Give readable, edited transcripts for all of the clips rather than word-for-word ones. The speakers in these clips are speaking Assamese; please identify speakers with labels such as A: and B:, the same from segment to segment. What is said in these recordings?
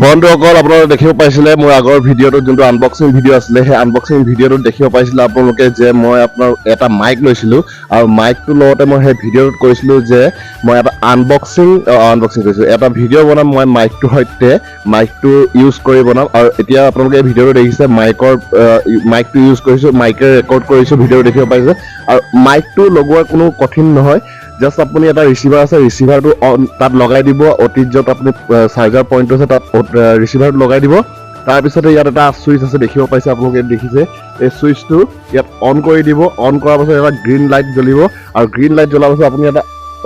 A: বন্ধুসকল আপোনালোকে দেখিব পাইছিলে মোৰ আগৰ ভিডিঅ'টো যোনটো আনবক্সিং ভিডিঅ' আছিলে সেই আনবক্সিং ভিডিঅ'টোত দেখিব পাইছিলে আপোনালোকে যে মই আপোনাৰ এটা মাইক লৈছিলোঁ আৰু মাইকটোৰ লগতে মই সেই ভিডিঅ'টোত কৈছিলোঁ যে মই এটা আনবক্সিং কৰিছোঁ এটা ভিডিঅ' বনাম মই মাইকটোৰ সৈতে মাইকটো ইউজ কৰি বনাম আৰু এতিয়া আপোনালোকে এই ভিডিঅ'টো দেখিছে মাইকটো ইউজ কৰিছোঁ মাইকেৰে ৰেকৰ্ড কৰিছোঁ ভিডিঅ'টো দেখিব পাইছে আৰু মাইকটো লগোৱা কোনো কঠিন নহয় জাষ্ট আপুনি এটা ৰিচিভাৰ আছে ৰিচিভাৰটো তাত লগাই দিব অতীত য'ত আপুনি চাৰ্জাৰ পইণ্টটো আছে তাত ৰিচিভাৰটো লগাই দিব তাৰপিছতে ইয়াত এটা চুইচ আছে দেখিব পাইছে আপোনালোকে দেখিছে এই চুইচটো ইয়াত অন কৰি দিব অন কৰাৰ পাছত এটা গ্ৰীণ লাইট জ্বলিব আৰু গ্ৰীণ লাইট জ্বলাৰ পাছত আপুনি এটা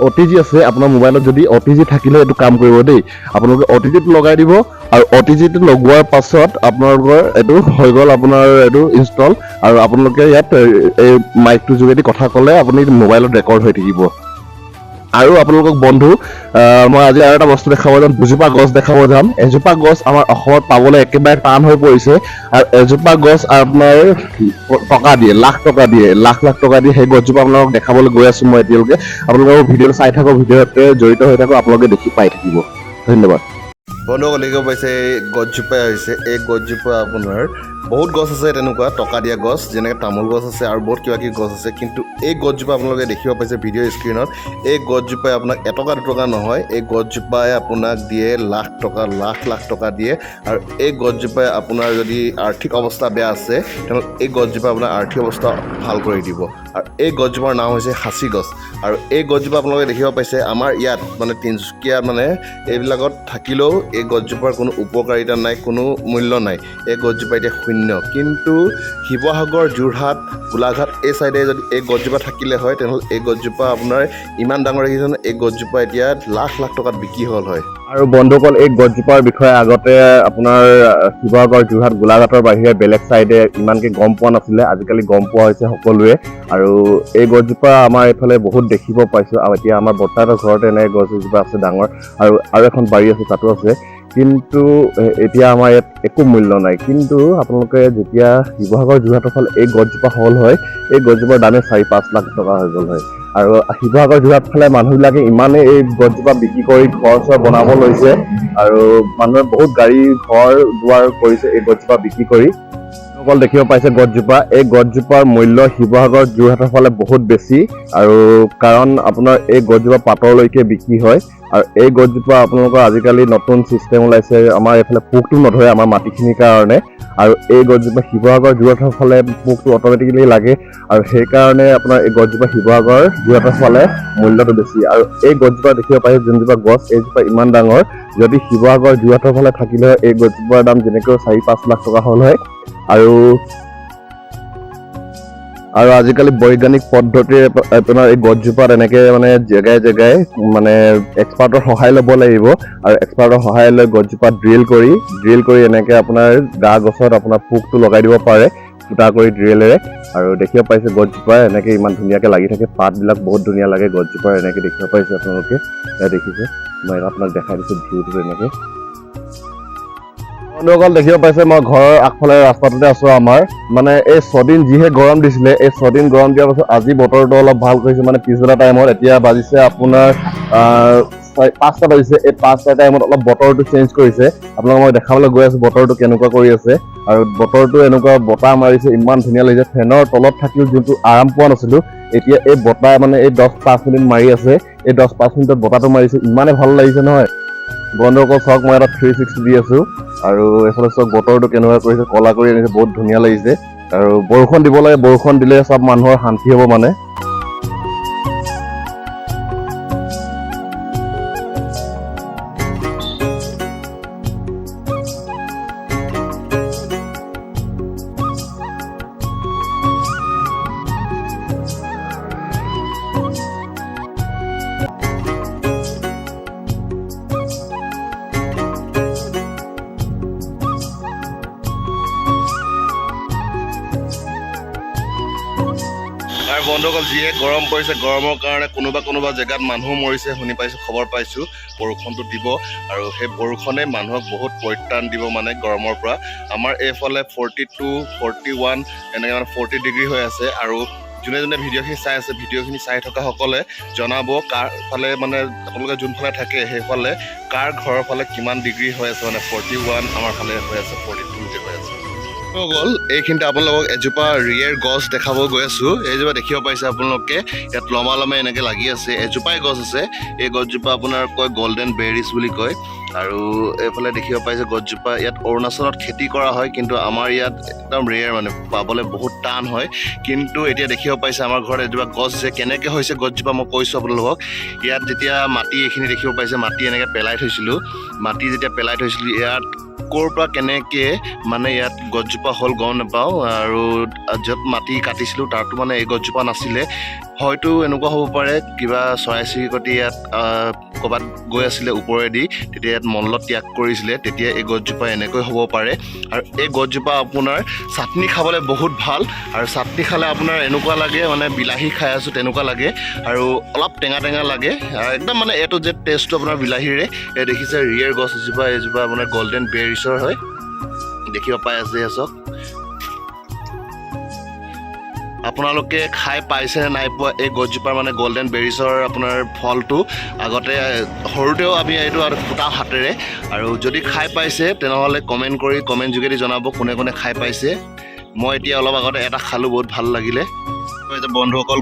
A: OTG আছে আপোনাৰ মোবাইলত যদি OTG থাকিলে এইটো কাম কৰিব দেই আপোনালোকে OTGটো লগাই দিব আৰু OTGটো লগোৱাৰ পাছত আপোনালোকৰ এইটো হৈ গ'ল আপোনাৰ এইটো ইনষ্টল আৰু আপোনালোকে ইয়াত এই মাইকটোৰ যোগেদি কথা ক'লে আপুনি মোবাইলত ৰেকৰ্ড হৈ থাকিব আৰু আপোনালোকক বন্ধু মই আজি আৰু এটা বস্তু দেখাব যাম দুজোপা গছ দেখাব যাম এজোপা গছ আমাৰ অসমত পাবলৈ একেবাৰে টান হৈ পৰিছে আৰু এজোপা গছ আপোনাৰ টকা দিয়ে লাখ টকা দিয়ে সেই গছজোপা আপোনালোকক দেখাবলৈ গৈ আছো মই এতিয়ালৈকে আপোনালোকৰ ভিডিঅ'টো চাই থাকক ভিডিঅ'তে জড়িত হৈ থাকক আপোনালোকে দেখি পাই থাকিব ধন্যবাদ বন্ধুসকল দেখিব পাইছে এই গছজোপা হৈছে এই গছজোপা আপোনাৰ বহুত গছ আছে তেনেকুৱা টকা দিয়া গছ যেনেকৈ তামোল গছ আছে আৰু বহুত কিবা কিবি গছ আছে কিন্তু এই গছজোপা আপোনালোকে দেখিব পাইছে ভিডিঅ' স্ক্ৰীণত এই গছজোপাই আপোনাক এটকা দুটকা নহয় এই গছজোপাই আপোনাক দিয়ে লাখ লাখ টকা দিয়ে আৰু এই গছজোপাই আপোনাৰ যদি আৰ্থিক অৱস্থা বেয়া আছে তেনেহ'লে এই গছজোপাই আপোনাৰ আৰ্থিক অৱস্থা ভাল কৰি দিব আৰু এই গছজোপাৰ নাম হৈছে সাঁচি গছ আৰু এই গছজোপা আপোনালোকে দেখিব পাইছে আমাৰ ইয়াত মানে তিনিচুকীয়া মানে এইবিলাকত থাকিলেও এই গছজোপাৰ কোনো উপকাৰিতা নাই কোনো মূল্য নাই এই গছজোপা এতিয়া শূন্য কিন্তু শিৱসাগৰ যোৰহাট গোলাঘাট এই চাইডে যদি এই গছজোপা থাকিলে হয় তেনেহ'লে এই গছজোপা আপোনাৰ ইমান ডাঙৰ দেখিছে এই গছজোপা এতিয়া লাখ টকাত বিক্ৰী হ'ল হয় আৰু বন্ধুসকল এই গছজোপাৰ বিষয়ে আগতে আপোনাৰ শিৱসাগৰ যোৰহাট গোলাঘাটৰ বাহিৰে বেলেগ চাইডে ইমানকৈ গম পোৱা নাছিলে আজিকালি গম পোৱা হৈছে সকলোৱে আৰু এই গছজোপা আমাৰ এইফালে বহুত দেখিব পাইছোঁ আৰু এতিয়া আমাৰ বৰ্তাহঁতৰ ঘৰতে এনে গছ এজোপা আছে ডাঙৰ আৰু এখন বাৰী আছে তাতো আছে কিন্তু এতিয়া আমাৰ ইয়াত একো মূল্য নাই কিন্তু আপোনালোকে যেতিয়া শিৱসাগৰ যোৰহাটৰ ফালে এই গছজোপা হ'ল হয় এই গছজোপাৰ দামে 4-5 লাখ টকা হৈ গ'ল হয় আৰু শিৱসাগৰ যোৰহাট ফালে মানুহবিলাকে ইমানেই এই গছজোপা বিক্ৰী কৰি ঘৰ চৰ বনাব লৈছে আৰু মানুহে বহুত গাড়ী ঘৰ দুৱাৰ কৰিছে এই গছজোপা বিক্ৰী কৰি অকল দেখিব পাইছে গছজোপা এই গছজোপাৰ মূল্য শিৱসাগৰ যোৰহাটৰ ফালে বহুত বেছি আৰু কাৰণ আপোনাৰ এই গছজোপা পাতৰলৈকে বিক্ৰী হয় আৰু এই গছজোপা আপোনালোকৰ আজিকালি নতুন চিষ্টেম ওলাইছে আমাৰ এইফালে পোকটো নধৰে আমাৰ মাটিখিনিৰ কাৰণে আৰু এই গছজোপা শিৱসাগৰ যোৰহাটৰ ফালে পোকটো অট'মেটিকেলি লাগে আৰু সেইকাৰণে আপোনাৰ এই গছজোপা শিৱসাগৰ যোৰহাটৰ ফালে মূল্যটো বেছি আৰু এই গছজোপা দেখিব পাইছে যোনজোপা গছ এইজোপা ইমান ডাঙৰ যদি শিৱসাগৰ যোৰহাটৰ ফালে থাকিলে এই গছজোপাৰ দাম যেনেকৈ 4-5 লাখ টকা হ'ল হয় আৰু আজিকালি বৈজ্ঞানিক পদ্ধতিৰে আপোনাৰ এই গছজোপাত এনেকৈ মানে জেগাই মানে এক্সপাৰ্টৰ সহায় ল'ব লাগিব আৰু এক্সপাৰ্টৰ সহায় লৈ গছজোপাত ড্ৰিল কৰি এনেকৈ আপোনাৰ গছত আপোনাৰ পোকটো লগাই দিব পাৰে ফুটা কৰি ড্ৰিলেৰে আৰু দেখিব পাইছে গছজোপা এনেকৈ ইমান ধুনীয়াকৈ লাগি থাকে পাতবিলাক বহুত ধুনীয়া লাগে গছজোপাৰ এনেকৈ দেখিব পাইছে আপোনালোকে এয়া দেখিছে মই আপোনাক দেখাই দিছোঁ ভিউটো এনেকৈ বন্ধুসকল দেখিব পাইছে মই ঘৰৰ আগফালে ৰাস্তাটোতে আছোঁ আমাৰ মানে এই 6 দিন যিহে গৰম দিছিলে এই 6 দিন গৰম দিয়াৰ পাছত আজি বতৰটো অলপ ভাল কৰিছে মানে পিছবেলা টাইমত এতিয়া বাজিছে আপোনাৰ 5টা বাজিছে এই 5টা টাইমত অলপ বতৰটো চেঞ্জ কৰিছে আপোনালোকক মই দেখাবলৈ গৈ আছোঁ বতৰটো কেনেকুৱা কৰি আছে আৰু বতৰটো এনেকুৱা বতাহ মাৰিছে ইমান ধুনীয়া লাগিছে ফেনৰ তলত থাকিও যোনটো আৰাম পোৱা নাছিলোঁ এতিয়া এই বতাহ মানে এই 10-5 মিনিট মাৰি আছে এই 10-5 মিনিটত বতাহটো মাৰিছে ইমানে ভাল লাগিছে নহয় বন্ধুসকল চাওক মই এটা 360 দি আছোঁ আৰু এইফালে চাওক বতৰটো কেনেকুৱা কৰিছে কলা কৰি আনিছে বহুত ধুনীয়া লাগিছে আৰু বৰষুণ দিব লাগে বৰষুণ দিলে চব মানুহৰ শান্তি হ'ব মানে আৰু বন্ধুসকল যিয়ে গৰম পৰিছে গৰমৰ কাৰণে কোনোবা জেগাত মানুহ মৰিছে শুনি পাইছোঁ খবৰ পাইছোঁ বৰষুণটো দিব আৰু সেই বৰষুণে মানুহক বহুত পৰিত্ৰাণ দিব মানে গৰমৰ পৰা আমাৰ এইফালে 42, 41 এনেকৈ মানে 40 ডিগ্ৰী হৈ আছে আৰু যোনে যোনে ভিডিঅ'খিনি চাই আছে ভিডিঅ'খিনি চাই থকা সকলে জনাব কাৰ ফালে মানে আপোনালোকে যোনফালে থাকে সেইফালে কাৰ ঘৰৰ ফালে কিমান ডিগ্ৰী হৈ আছে মানে 41 আমাৰ ফালে হৈ আছে 42 হৈ আছে গ'ল। এইখিনিতে আপোনালোকক এজোপা ৰিয়েৰ গছ দেখাব গৈ আছোঁ। এইজোপা দেখিব পাইছে আপোনালোকে ইয়াত লমা লমে এনেকৈ লাগি আছে। এজোপাই গছ আছে। এই গছজোপা আপোনাৰ কয় গল্ডেন বেৰিজ বুলি কয়। আৰু এইফালে দেখিব পাইছে গছজোপা ইয়াত অৰুণাচলত খেতি কৰা হয়, কিন্তু আমাৰ ইয়াত একদম ৰেয়াৰ মানে পাবলৈ বহুত টান হয়। কিন্তু এতিয়া দেখিব পাইছে আমাৰ ঘৰত এজোপা গছ যে কেনেকৈ হৈছে গছজোপা মই কৈছোঁ আপোনালোকক। ইয়াত যেতিয়া মাটি এইখিনি দেখিব পাইছে মাটি এনেকৈ পেলাই থৈছিলোঁ। মাটি যেতিয়া পেলাই থৈছিলোঁ ইয়াত ক'ৰ পৰা কেনেকৈ মানে ইয়াত গছজোপা হ'ল গম নাপাওঁ। আৰু য'ত মাটি কাটিছিলোঁ তাতো মানে এই গছজোপা নাছিলে। হয়তো এনেকুৱা হ'ব পাৰে কিবা চৰাই চিৰিকটি ইয়াত ক'ৰবাত গৈ আছিলে ওপৰেদি, তেতিয়া ইয়াত মল্ল ত্যাগ কৰিছিলে, তেতিয়া এই গছজোপা এনেকৈ হ'ব পাৰে। আৰু এই গছজোপা আপোনাৰ চাটনি খাবলৈ বহুত ভাল। আৰু চাটনি খালে আপোনাৰ এনেকুৱা লাগে মানে বিলাহী খাই আছোঁ তেনেকুৱা লাগে, আৰু অলপ টেঙা টেঙা লাগে। একদম মানে এইটো যে টেষ্টটো আপোনাৰ বিলাহীৰে। এই দেখিছে ৰিয়েৰ গছ এজোপা, এইজোপা আপোনাৰ গল্ডেন বেৰিছৰ হয়, দেখিব পাই আছে চাওক। আপোনালোকে খাই পাইছেনে নাই পোৱা এই গছজোপাৰ মানে গল্ডেন বেৰিছৰ আপোনাৰ ফলটো? আগতে সৰুতেও আমি এইটো ফুটাও হাতেৰে। আৰু যদি খাই পাইছে তেনেহ'লে কমেণ্ট যোগেদি জনাব কোনে কোনে খাই পাইছে। মই এতিয়া অলপ আগতে এটা খালোঁ, বহুত ভাল লাগিলে। বন্ধুসকল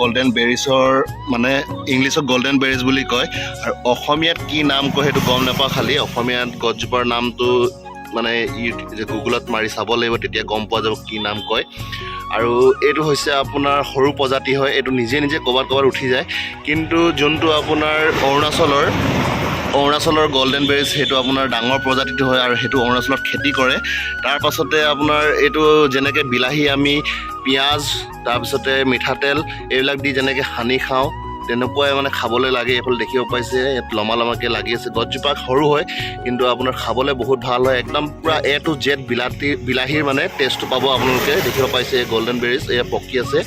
A: গল্ডেন বেৰিছৰ মানে ইংলিছত গল্ডেন বেৰিজ বুলি কয়, আৰু অসমীয়াত কি নাম কয় সেইটো গম নাপাওঁ। খালি অসমীয়াত গছজোপাৰ নামটো মানে গুগলত মাৰি চাব লাগিব, তেতিয়া গম পোৱা যাব কি নাম কয়। আৰু এইটো হৈছে আপোনাৰ সৰু প্ৰজাতি হয়, এইটো নিজে নিজে ক'ৰবাত উঠি যায়। কিন্তু যোনটো আপোনাৰ অৰুণাচলৰ গল্ডেন বেৰিজ সেইটো আপোনাৰ ডাঙৰ প্ৰজাতিটো হয়, আৰু সেইটো অৰুণাচলত খেতি কৰে। তাৰ পাছতে আপোনাৰ এইটো যেনেকৈ বিলাহী আমি পিঁয়াজ তাৰপিছতে মিঠাতেল এইবিলাক দি যেনেকৈ সানি খাওঁ তেনেকুৱাই মানে খাবলৈ লাগে। এইফালে দেখিব পাইছে ইয়াত লমা লমাকৈ লাগি আছে। গছজোপা সৰু হয় কিন্তু আপোনাৰ খাবলৈ বহুত ভাল হয়। একদম পূৰা A to Z বিলাহীৰ মানে টেষ্টটো পাব আপোনালোকে। দেখিব পাইছে গল্ডেন বেৰিজ এয়া পকি আছে।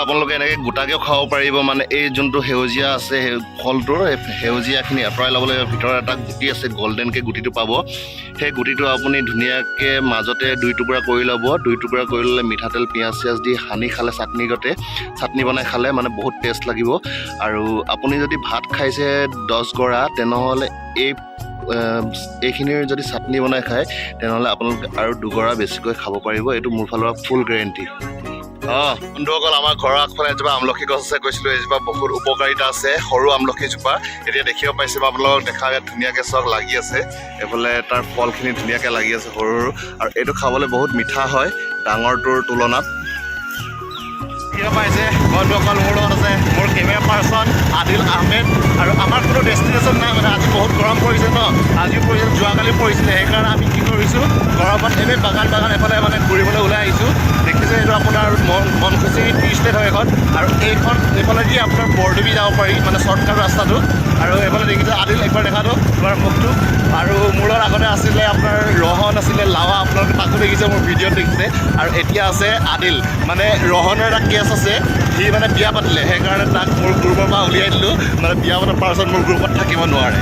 A: আপোনালোকে এনেকৈ গোটাকৈও খাব পাৰিব। মানে এই যোনটো সেউজীয়া আছে ফলটোৰ এই সেউজীয়াখিনি আঁতৰাই ল'ব লাগিব। ভিতৰত এটা গুটি আছে গল্ডেনকৈ গুটিটো পাব। সেই গুটিটো আপুনি ধুনীয়াকৈ মাজতে 2 টুকুৰা কৰি ল'ব। 2 টুকুৰা কৰি ল'লে মিঠাতেল পিঁয়াজ চিয়াজ দি সানি খালে চাটনি বনাই খালে মানে বহুত টেষ্ট লাগিব। আৰু আপুনি যদি ভাত খাইছে 10 গৰা তেনেহ'লে এইখিনিৰ যদি চাটনি বনাই খায় তেনেহ'লে আপোনালোকে আৰু 2 গৰা বেছিকৈ খাব পাৰিব। এইটো মোৰ ফালৰ পৰা ফুল গেৰেণ্টি। বন্ধুসকল আমাৰ ঘৰৰ আগফালে এজোপা আমলখি গছ আছে, কৈছিলোঁ এজোপা বহুত উপকাৰিতা আছে। সৰু আমলখিজোপা এতিয়া দেখিব পাইছে বা আপোনালোকক দেখা ধুনীয়াকৈ চক লাগি আছে। এইফালে তাৰ ফলখিনি ধুনীয়াকৈ লাগি আছে সৰু সৰু, আৰু এইটো খাবলৈ বহুত মিঠা হয় ডাঙৰটোৰ তুলনাত। দেখিব পাইছে বন্ধুসকল মোৰ লগত আছে মোৰ কেমেৰা পাৰ্চন আদিল আহমেদ। আৰু আমাৰ কোনো ডেষ্টিনেশ্যন নাই, মানে আজি বহুত গৰম পৰিছে ন, আজি পৰিছিল যোৱাকালি পৰিছিলে। সেইকাৰণে আমি কি কৰিছোঁ গৰমত এনেই বাগান এফালে মানে ঘূৰিবলৈ ওলাই আহিছোঁ। দেখিছে এইটো আপোনাৰ মনখুচি টি ষ্টেট হয় এখন, আৰু এইফালেদি আপোনাৰ বৰডুবি যাব পাৰি মানে শ্বৰ্টকাট ৰাস্তাটো। আৰু এইফালে দেখিছে আদিল একবাৰ দেখাটো তোমাৰ মুখটো। আৰু মোৰ লগত আগতে আছিলে আপোনাৰ ৰহন আছিলে লাৱা, আপোনালোকে তাকো দেখিছে মোৰ ভিডিঅ'ত দেখিছে। আৰু এতিয়া আছে আদিল। মানে ৰহনৰ এটা কেছ আছে, সি মানে বিয়া পাতিলে, সেইকাৰণে তাক মোৰ গ্ৰুপৰ পৰা উলিয়াই দিলোঁ। মানে বিয়া পতাৰ পাছত মোৰ গ্ৰুপত থাকিব নোৱাৰে।